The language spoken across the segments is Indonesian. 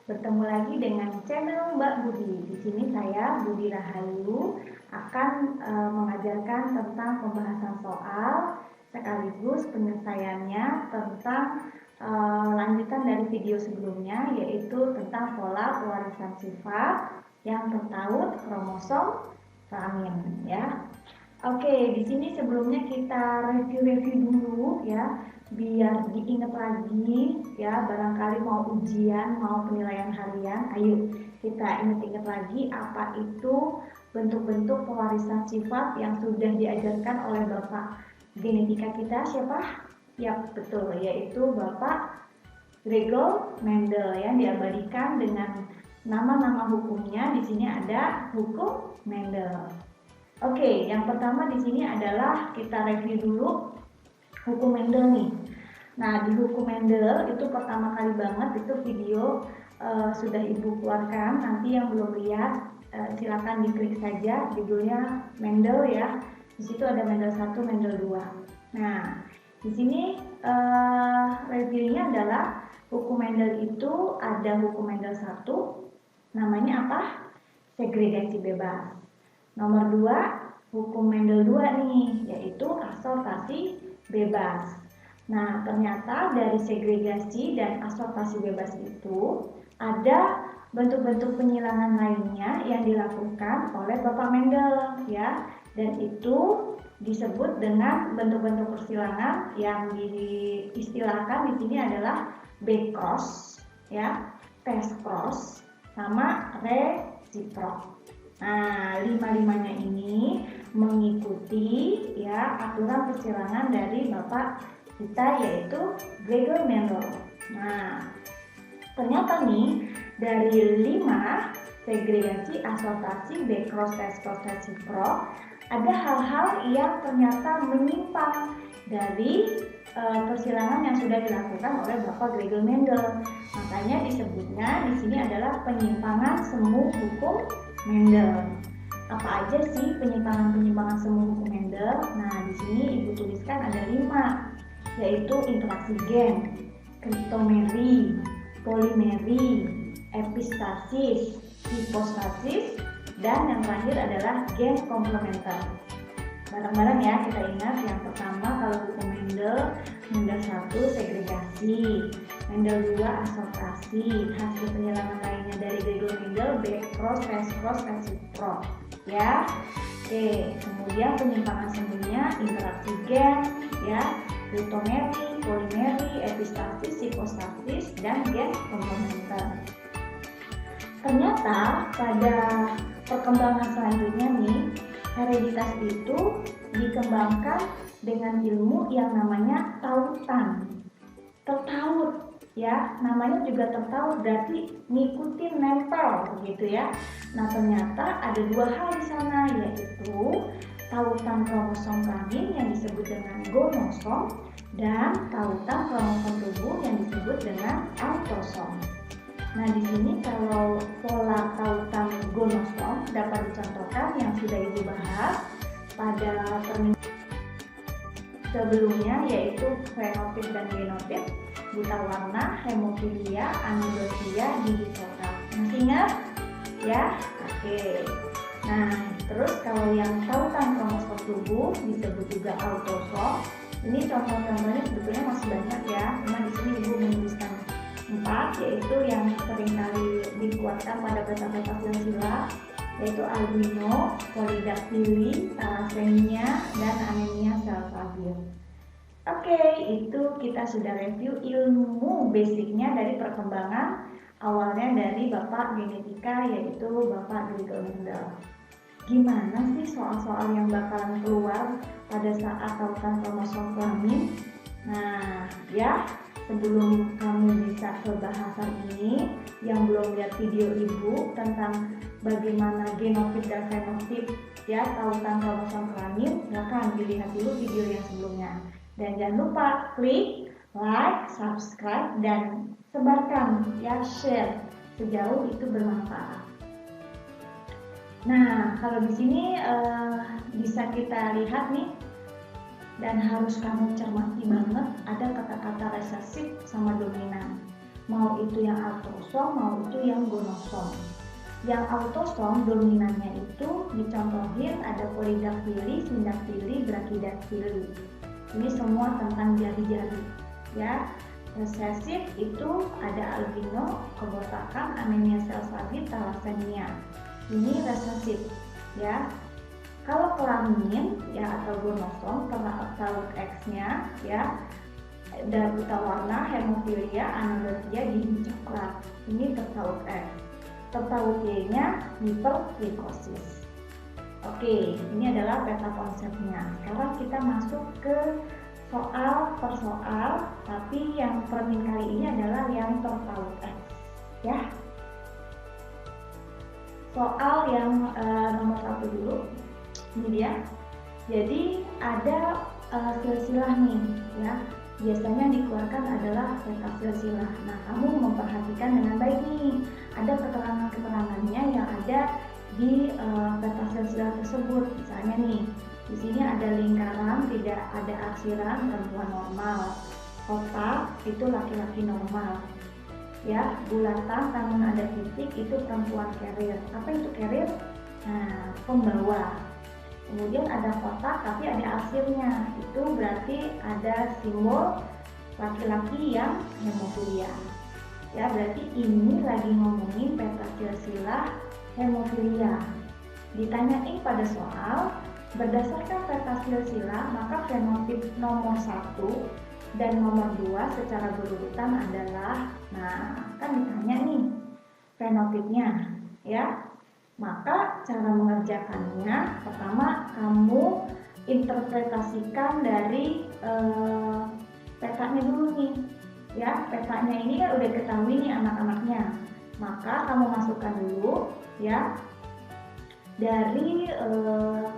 Bertemu lagi dengan channel Mbak Budi. Di sini saya Budi Rahayu akan mengajarkan tentang pembahasan soal sekaligus penyelesaiannya tentang lanjutan dari video sebelumnya, yaitu tentang pola pewarisan sifat yang tertaut kromosom kelamin ya. Oke, di sini sebelumnya kita review dulu ya, biar diingat lagi ya, barangkali mau ujian, mau penilaian harian. Ayo kita ingat-ingat lagi apa itu bentuk-bentuk pewarisan sifat yang sudah diajarkan oleh Bapak genetika kita. Siapa? Ya, betul, yaitu Bapak Gregor Mendel yang diabadikan dengan nama-nama hukumnya. Di sini ada hukum Mendel. Oke, yang pertama di sini adalah kita review dulu hukum Mendel nih. Nah, di hukum Mendel itu pertama kali banget itu video sudah Ibu keluarkan. Nanti yang belum lihat silakan diklik saja judulnya Mendel ya. Di situ ada Mendel 1, Mendel 2. Nah, di sini reviewnya adalah hukum Mendel itu ada hukum Mendel 1, namanya apa? Segregasi bebas. Nomor 2, hukum Mendel 2 nih, yaitu asortasi bebas. Nah, ternyata dari segregasi dan asortasi bebas itu ada bentuk-bentuk penyilangan lainnya yang dilakukan oleh Bapak Mendel ya. Dan itu disebut dengan bentuk-bentuk persilangan yang diistilahkan di sini adalah B-cross ya, test-cross sama reciprok. Nah, lima-limanya ini mengikuti ya aturan persilangan dari Bapak kita yaitu Gregor Mendel. Nah, ternyata nih dari 5 segregasi, asortasi, B-cross, test-cross, reciprok ada hal-hal yang ternyata menyimpang dari persilangan yang sudah dilakukan oleh Bapak Gregor Mendel. Makanya disebutnya di sini adalah penyimpangan semu hukum Mendel. Apa aja sih penyimpangan-penyimpangan semu hukum Mendel? Nah, di sini Ibu tuliskan ada 5, yaitu interaksi gen, kriptomeri, polimeri, epistasis, hipostasis, dan yang terakhir adalah gen komplementer. Bareng-bareng ya kita ingat. Yang pertama kalau hukum Mendel, Mendel 1 segregasi, Mendel 2 asortasi, hasil penyilangan lainnya dari Gregor Mendel B-cross, test-cross, reciprok ya. Oke, kemudian penyimpangan semuanya interaksi gen ya, kriptomeri, polimeri, epistasis, hipostasis, dan gen komplementer. Ternyata pada perkembangan selanjutnya nih, hereditas itu dikembangkan dengan ilmu yang namanya tautan. Tertaut ya, namanya juga tertaut berarti ngikutin, nempel gitu ya. Nah, ternyata ada 2 hal di sana, yaitu tautan kromosom kelamin yang disebut dengan gonosom dan tautan kromosom tubuh yang disebut dengan autosom. Nah, di sini kalau pola tautan gonosom dapat dicontohkan yang sudah Ibu bahas pada termin sebelumnya, yaitu fenotip dan genotip, buta warna, hemofilia, anidosia, gigi coklat. Masih ingat? Ya? Oke. Nah, terus kalau yang tautan kromosom tubuh disebut juga autosom. Ini contoh-contohnya sebetulnya masih banyak ya, cuma di sini Ibu menuliskan 4, yaitu yang seringkali dikuatkan pada peta-peta silsilah, yaitu albino, polidaktili, thalassemia, dan anemia sel stabil. Oke, itu kita sudah review ilmu basicnya dari perkembangan awalnya dari Bapak genetika, yaitu Bapak Gregor Mendel. Gimana sih soal-soal yang bakalan keluar pada saat tautan kromosom kelamin? Nah, ya, sebelum kamu bisa ke bahasan ini, yang belum lihat video Ibu tentang bagaimana genotip dan fenotip ya tautan kromosom kelamin, silahkan dilihat dulu video yang sebelumnya. Dan jangan lupa klik like, subscribe, dan sebarkan ya, share sejauh itu bermanfaat. Nah, kalau di sini bisa kita lihat nih, dan harus kamu cermati banget, ada kata-kata resesif sama dominan. mau itu yang autosom, mau itu yang gonosom. Yang autosom dominannya itu dicontohin ada polydactyly, syndactyly, brachydactyly. Ini semua tentang jari-jari, ya. Resesif itu ada albino, kebotakan, anemia sel sabit, thalassemia. Ini resesif, ya. Kalau kelamin, ya, atau gonosom, tertaut X-nya, ya, dan buta warna, hemofilia, anorexia, gizi coklat. Ini tertaut X. Tertaut Y-nya hipertrikosis. Oke, ini adalah peta konsepnya. Sekarang kita masuk ke soal per soal, tapi yang permin kali ini adalah yang tertaut X, ya. Soal yang nomor 1 dulu, ini dia. Jadi ada silsilah nih, ya. Biasanya dikeluarkan adalah peta silsilah. Nah, kamu memperhatikan dengan baik nih. Ada keterangan-keterangannya yang ada di peta silsilah tersebut. Misalnya nih, di sini ada lingkaran, tidak ada arsiran, perempuan normal. Kotak itu laki-laki normal. Ya, bulatan namun ada titik itu perempuan carrier. Apa itu carrier? Nah, pembawa. Kemudian ada kotak tapi ada arsirnya. Itu berarti ada simbol laki-laki yang hemofilia. Ya, berarti ini lagi ngomongin peta silsilah hemofilia. Ditanyain pada soal, berdasarkan peta silsilah, maka fenotip nomor 1 dan nomor 2 secara berurutan adalah, nah, kan ditanya nih fenotipnya, ya. Maka cara mengerjakannya, pertama kamu interpretasikan dari petanya dulu nih, ya. Petanya ini kan udah ketahui nih anak-anaknya, maka kamu masukkan dulu, ya, dari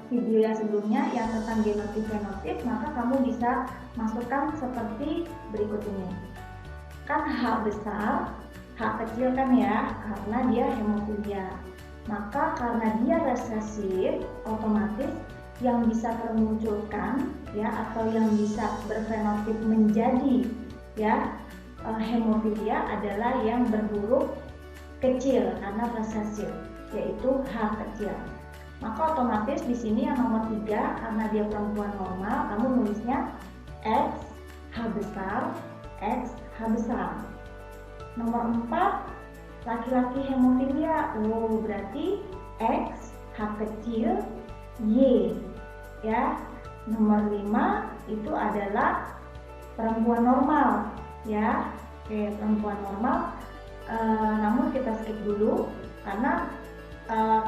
video yang sebelumnya yang tentang genotip fenotip, maka kamu bisa masukkan seperti berikut ini. Kan H besar, H kecil kan ya, karena dia hemofilia. Maka karena dia resesif, otomatis yang bisa termunculkan, ya, atau yang bisa berfenotip menjadi, ya, hemofilia adalah yang berhuruf kecil karena resesif, yaitu H kecil. Maka otomatis di sini yang nomor 3 karena dia perempuan normal, kamu nulisnya X H besar, X H besar. Nomor 4 laki-laki hemofilia. Oh, berarti X H kecil Y, ya. Nomor 5 itu adalah perempuan normal, ya. Oke, perempuan normal. Namun kita skip dulu karena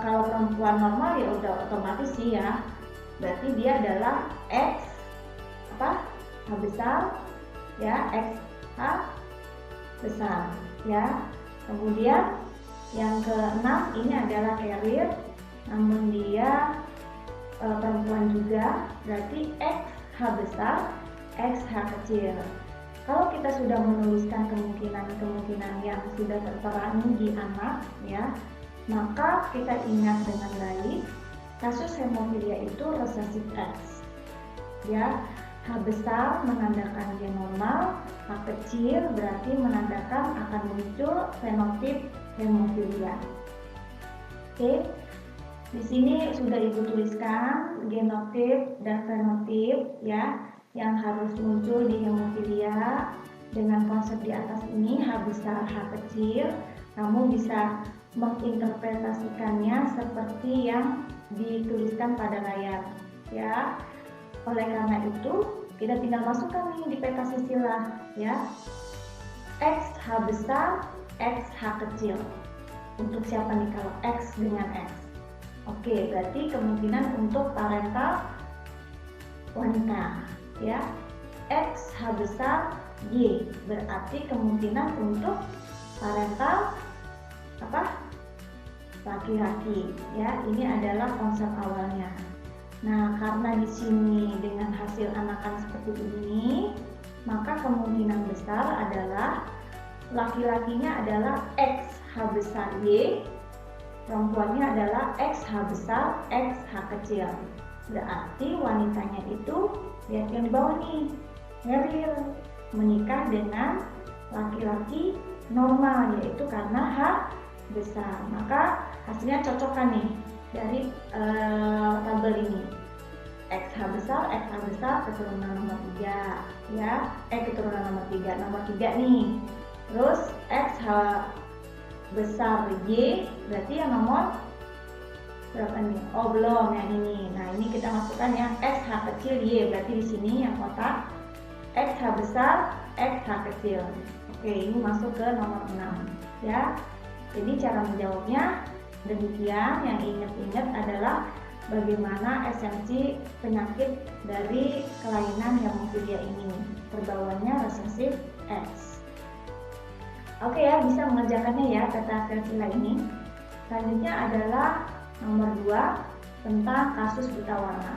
kalau perempuan normal ya udah otomatis sih, ya. Berarti dia adalah X apa? H besar, ya, X H besar, ya. Kemudian yang ke-6 ini adalah carrier, namun dia perempuan juga, berarti X H besar, X H kecil. Kalau kita sudah menuliskan kemungkinan-kemungkinan yang sudah tertera di anak, ya, maka kita ingat dengan baik kasus hemofilia itu resesif X, ya. H besar menandakan dia normal, H kecil berarti menandakan akan muncul fenotip hemofilia. Oke, di sini sudah Ibu tuliskan genotip dan fenotip, ya, yang harus muncul di hemofilia dengan konsep di atas ini, H besar, H kecil. Kamu bisa menginterpretasikannya seperti yang dituliskan pada layar, ya. Oleh karena itu, kita tinggal masukkan nih di peta silsilah, ya. X H besar, X H kecil. Untuk siapa nih kalau X dengan X? Oke, berarti kemungkinan untuk parental wanita, ya. X H besar Y, berarti kemungkinan untuk parental apa? Laki-laki, ya. Ini adalah konsep awalnya. Nah, karena di sini dengan hasil anakan seperti ini, maka kemungkinan besar adalah laki-lakinya adalah X H besar Y, perempuannya adalah X H besar, X H kecil. Berarti wanitanya itu, lihat yang di bawah nih, carrier, menikah dengan laki-laki normal, yaitu karena H besar. Maka hasilnya cocokkan nih dari tabel ini. XH besar keturunan nomor 3 ya. Keturunan nomor 3 nih. Terus XH besar Y berarti yang nomor berapa nih? Oh, belum, yang ini. Nah, ini kita masukkan yang XH kecil Y, berarti di sini yang kotak XH besar, XH kecil. Oke, ini masuk ke nomor 6 ya. Jadi cara menjawabnya demikian. Yang ingat-ingat adalah bagaimana esensi penyakit dari kelainan hemofilia ini. Perbawaannya resesif X. Oke ya, bisa mengerjakannya ya peta sel-sel ini. Selanjutnya adalah nomor 2 tentang kasus buta warna.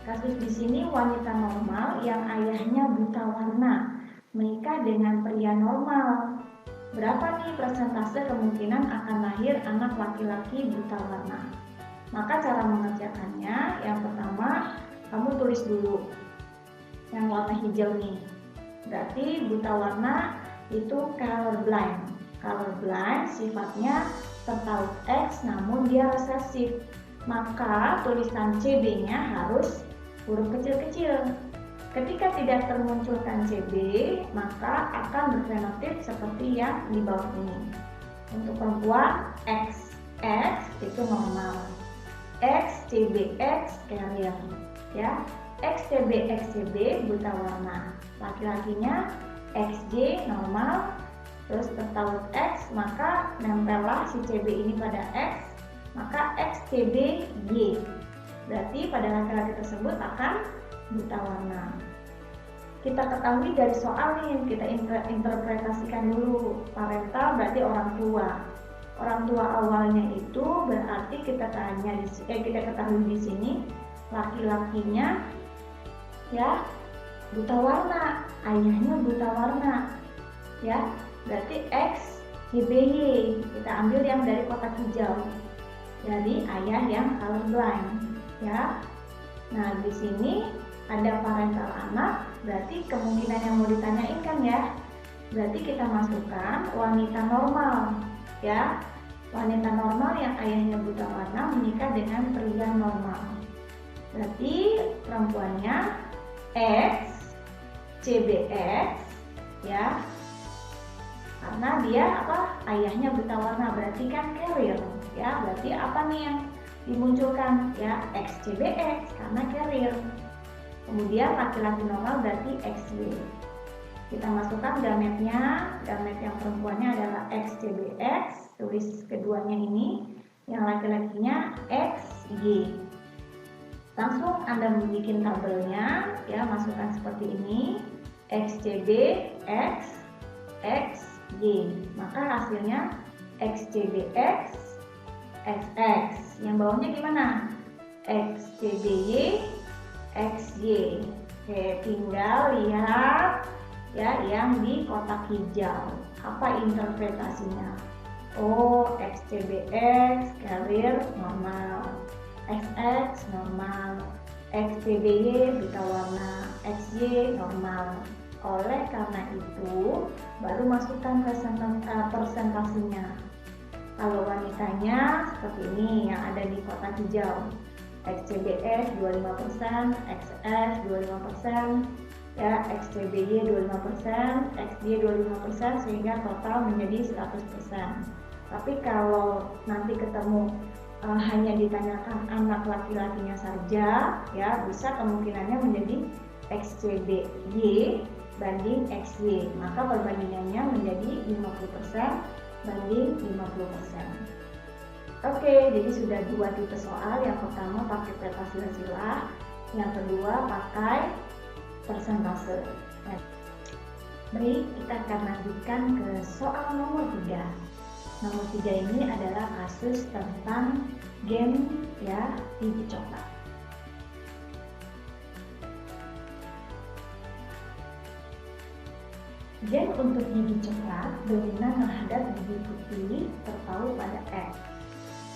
Kasus di sini wanita normal yang ayahnya buta warna menikah dengan pria normal. Berapa nih persentase kemungkinan akan lahir anak laki-laki buta warna? Maka cara mengerjakannya, yang pertama kamu tulis dulu yang warna hijau nih. Berarti buta warna itu colorblind. Colorblind sifatnya tertaut X namun dia resesif. Maka tulisan CB-nya harus huruf kecil-kecil. Ketika tidak termunculkan CB, maka akan berfenotip seperti yang di bawah ini. Untuk perempuan, XX itu normal, XCBX carrier ya. XCB buta warna. Laki-lakinya XJ normal, terus tertaut X, maka nempellah si CB ini pada X, maka XCBY. Berarti pada laki-laki tersebut akan buta warna. Kita ketahui dari soal nih, kita interpretasikan dulu. Parental berarti orang tua. Orang tua awalnya itu berarti kita ketahui di sini laki-lakinya ya buta warna, ayahnya buta warna ya. Berarti X YBY, kita ambil yang dari kotak hijau, dari ayah yang colorblind ya. Nah, di sini ada parental anak, berarti kemungkinan yang mau ditanyain kan ya. Berarti kita masukkan wanita normal ya. Wanita normal yang ayahnya buta warna menikah dengan pria normal. Berarti perempuannya X CBX ya. Karena dia ayahnya buta warna, berarti kan carrier ya. Berarti apa nih yang dimunculkan ya? XCBX karena carrier. Kemudian laki-laki normal berarti XY. Kita masukkan gametnya. Gamet yang perempuannya adalah XCBX, tulis keduanya ini. Yang laki-lakinya XY. Langsung Anda membuat tabelnya ya, masukkan seperti ini. XCBX XY, maka hasilnya XCBX XX. Yang bawahnya gimana? XCBY XY. Oke, tinggal lihat ya yang di kotak hijau. Apa interpretasinya? Oh, XCBX carrier normal, XX normal, XCBY buta warna, XY normal. Oleh karena itu, baru masukkan presentasinya. Kalau wanitanya seperti ini yang ada di kotak hijau. XCBX 25%, XX 25%, ya, XCBY 25%, XY 25%, sehingga total menjadi 100%. Tapi kalau nanti ketemu hanya ditanyakan anak laki-lakinya saja, ya, bisa kemungkinannya menjadi XCBY banding XY, maka perbandingannya menjadi 50% banding 50%. Oke, jadi sudah 2 tipe soal. Yang pertama pakai peta silsilah, yang kedua pakai persentase. Baik, kita akan lanjutkan ke soal nomor 3. Nomor 3 ini adalah kasus tentang gen ya gigi coklat. Gen untuk gigi coklat dominan menghadap gigi putih terpaut pada X.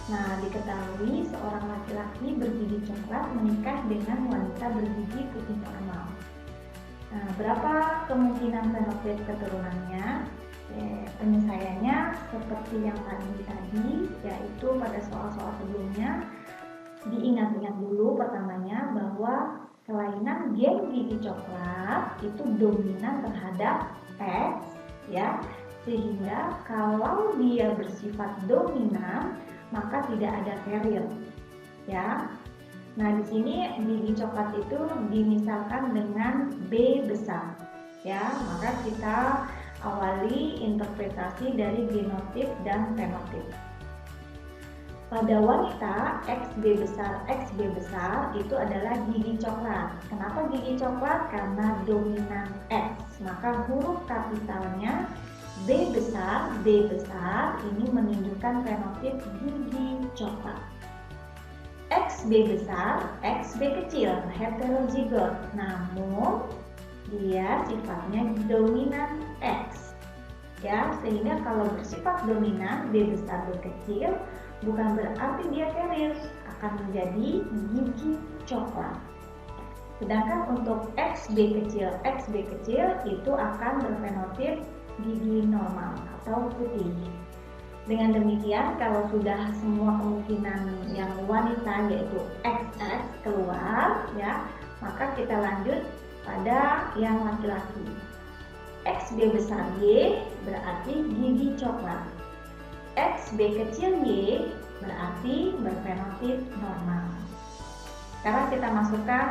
Nah, diketahui seorang laki-laki bergigi coklat menikah dengan wanita bergigi putih normal. Nah, berapa kemungkinan fenotip keturunannya? Penyelesaiannya seperti yang tadi, yaitu pada soal-soal sebelumnya, diingat-ingat dulu pertamanya bahwa kelainan gen gigi coklat itu dominan terhadap X, ya, sehingga kalau dia bersifat dominan maka tidak ada carrier, ya. Nah, di sini gigi coklat itu dimisalkan dengan B besar, ya. Maka kita awali interpretasi dari genotip dan fenotip. Pada wanita, XB besar itu adalah gigi coklat. Kenapa gigi coklat? Karena dominan X. Maka huruf kapitalnya B besar ini menunjukkan fenotip gigi coklat. XB besar, XB kecil, heterozigot. Namun dia sifatnya dominan X. Ya, sehingga kalau bersifat dominan B besar B kecil bukan berarti dia carrier, akan menjadi gigi coklat. Sedangkan untuk XB kecil itu akan berfenotip gigi normal atau putih. Dengan demikian, kalau sudah semua kemungkinan yang wanita yaitu XX keluar, ya, maka kita lanjut pada yang laki-laki. XB besar Y berarti gigi coklat. XB kecil Y berarti berfenotip normal. Sekarang kita masukkan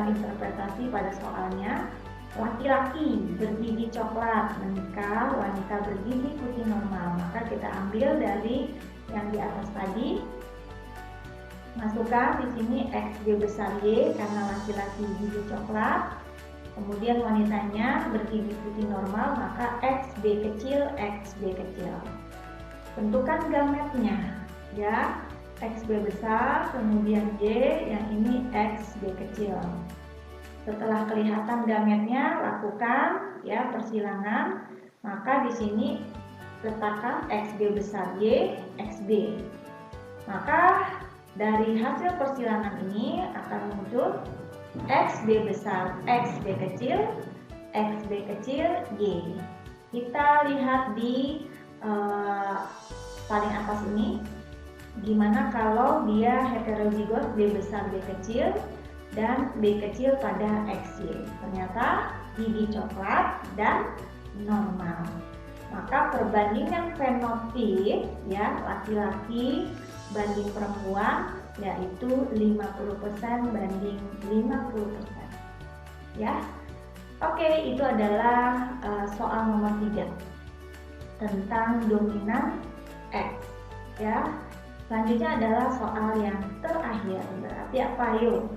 interpretasi pada soalnya. Laki-laki bergigi coklat menikah, wanita bergigi putih normal. Maka kita ambil dari yang di atas tadi. Masukkan di sini XB besar Y karena laki-laki gigi coklat. Kemudian wanitanya bergigi putih normal, maka XB kecil. Tentukan gametnya, ya, XB besar, kemudian Y, yang ini XB kecil. Setelah kelihatan gametnya, lakukan ya persilangan. Maka di sini letakkan XB besar Y, XB. Maka dari hasil persilangan ini akan muncul XB besar, XB kecil Y. Kita lihat di paling atas ini, gimana kalau dia heterozigot B besar B kecil dan B kecil pada XY. Ternyata gigi coklat dan normal. Maka perbandingan fenotip, ya, laki-laki banding perempuan yaitu 50% banding 50%. Ya. Oke, itu adalah soal nomor 3 tentang dominan X, ya. Selanjutnya adalah soal yang terakhir. Berarti apa? Yuk.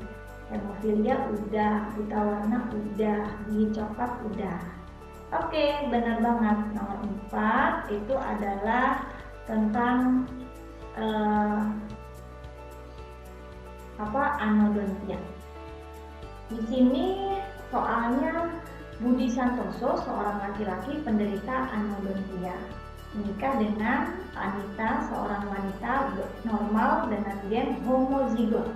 Hemofilia udah, buta warna udah, gigi coklat udah. Oke, benar banget. Nomor 4 itu adalah tentang anodontia. Di sini soalnya Budi Santoso, seorang laki-laki penderita anodontia, menikah dengan Anita, seorang wanita normal dengan gen homozigot.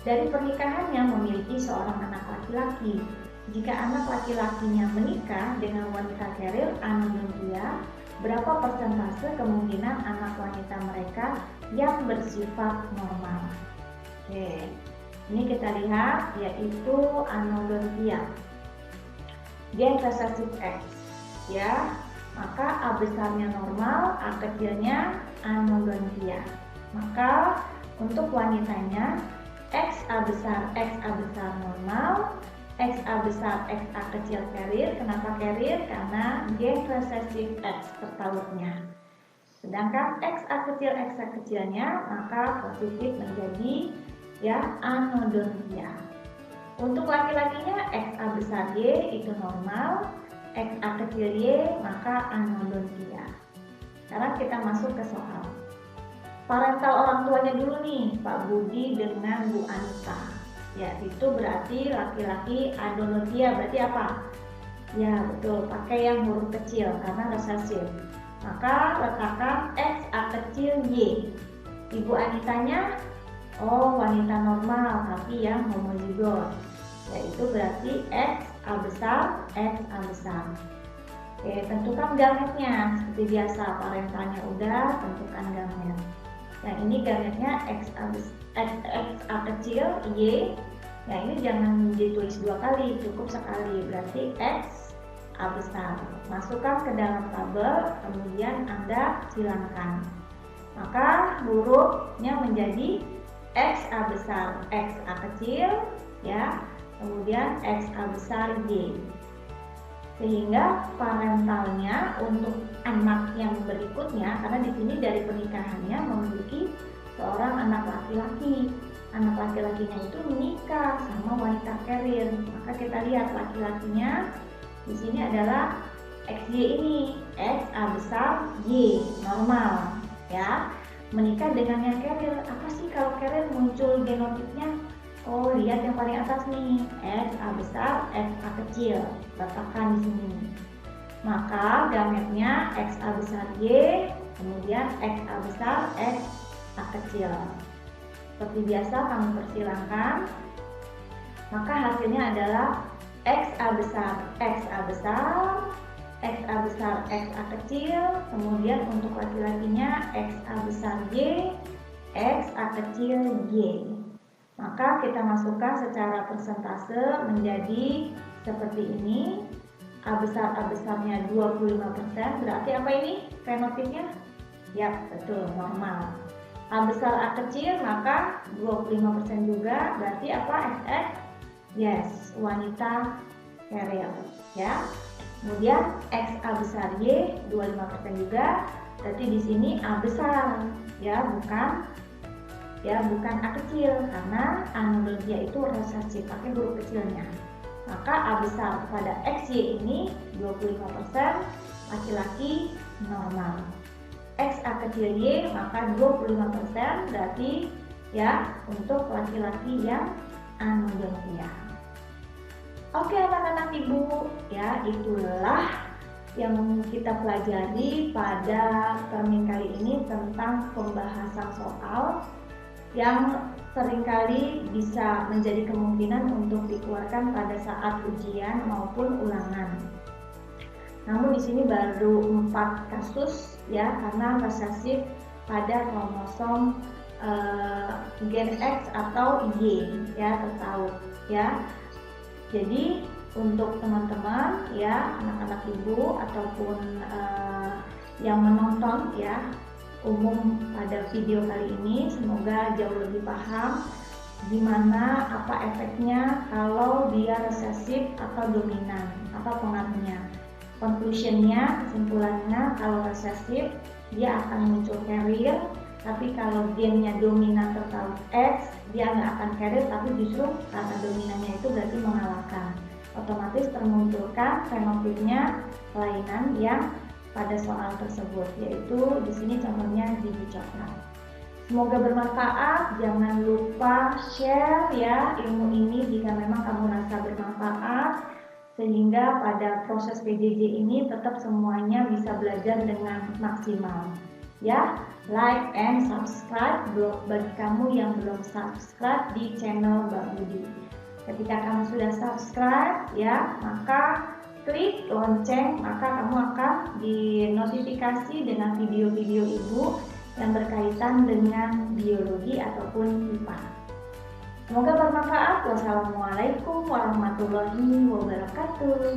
Dari pernikahannya memiliki seorang anak laki-laki. Jika anak laki-lakinya menikah dengan wanita carrier anodontia, berapa persentase kemungkinan anak wanita mereka yang bersifat normal? Oke, ini kita lihat yaitu anodontia. Gen resesif X, ya. Maka A besarnya normal, A kecilnya anodontia. Maka untuk wanitanya XA besar normal, XA besar XA kecil carrier. Kenapa carrier? Karena gen resesif X pertautnya. Sedangkan XA kecilnya maka positif menjadi ya anodontia. Untuk laki-lakinya XA besar Y itu normal, XA kecil Y maka anodontia. Sekarang kita masuk ke soal. Parental orang tuanya dulu nih, Pak Budi dengan Bu Anita. Ya, itu berarti laki-laki anodontia. Berarti apa? Ya, betul, pakai yang huruf kecil karena resesif. Maka letakkan XA kecil Y. Ibu Anitanya wanita normal tapi yang homozigot, yaitu berarti XA besar. Oke, tentukan gametnya seperti biasa, parentalnya udah, tentukan gamet. Yang ini gametnya XA kecil, Y. Ya, ini jangan ditulis dua kali, cukup sekali, berarti XA besar. Masukkan ke dalam tabel, kemudian Anda silangkan. Maka hurufnya menjadi XA besar, XA kecil, ya, kemudian XA besar, Y. Sehingga parentalnya untuk anak yang berikutnya, karena di sini dari pernikahannya memiliki seorang anak laki-laki. Anak laki-lakinya itu menikah sama wanita carrier. Maka kita lihat laki-lakinya di sini adalah XY ini, XA besar, Y normal, ya. Menikah dengan yang carrier. Apa sih kalau carrier muncul genotipnya? Oh, lihat yang paling atas nih, XA besar, XA kecil, letakkan di sini. Maka gametnya XA besar Y, kemudian XA besar, XA kecil. Seperti biasa kami persilahkan. Maka hasilnya adalah XA besar, XA besar, XA besar, XA kecil, kemudian untuk laki-lakinya XA besar Y, XA kecil Y. Maka kita masukkan secara persentase menjadi seperti ini. A besarnya 25%, berarti apa ini fenotipnya? Ya, betul, normal. A besar A kecil maka 25% juga, berarti apa? XX? Yes, wanita carrier, ya. Kemudian XA besar Y 25% juga, berarti di sini A besar, ya, bukan A kecil, karena anomalogia itu resesif, pakai huruf kecilnya. Maka A besar pada XY ini 25%, laki-laki normal. XA kecil Y maka 25%, berarti ya untuk laki-laki yang anomalogia. Oke anak-anak ibu, ya itulah yang kita pelajari pada termin kali ini tentang pembahasan soal yang seringkali bisa menjadi kemungkinan untuk dikeluarkan pada saat ujian maupun ulangan. Namun di sini baru 4 kasus, ya, karena resesif pada kromosom gen X atau Y, ya, tertaut, ya. Jadi untuk teman-teman, ya, anak-anak ibu ataupun yang menonton, ya, umum pada video kali ini, semoga jauh lebih paham gimana apa efeknya kalau dia resesif atau dominan, apa pengaruhnya. Conclusionnya, kesimpulannya, kalau resesif dia akan muncul carrier, tapi kalau gennya dominan tertaut X, dia nggak akan carrier, tapi justru karena dominannya itu berarti mengalahkan, otomatis termunculkan fenotipnya kelainan yang pada soal tersebut, yaitu di sini contohnya gigi coklat. Semoga bermanfaat. Jangan lupa share, ya, ilmu ini jika memang kamu rasa bermanfaat, sehingga pada proses PJJ ini tetap semuanya bisa belajar dengan maksimal. Ya, like and subscribe bagi kamu yang belum subscribe di channel Mbak Budi. Ketika kamu sudah subscribe, ya, maka klik lonceng, maka kamu akan dinotifikasi dengan video-video ibu yang berkaitan dengan biologi ataupun IPA. Semoga bermanfaat. Wassalamualaikum warahmatullahi wabarakatuh.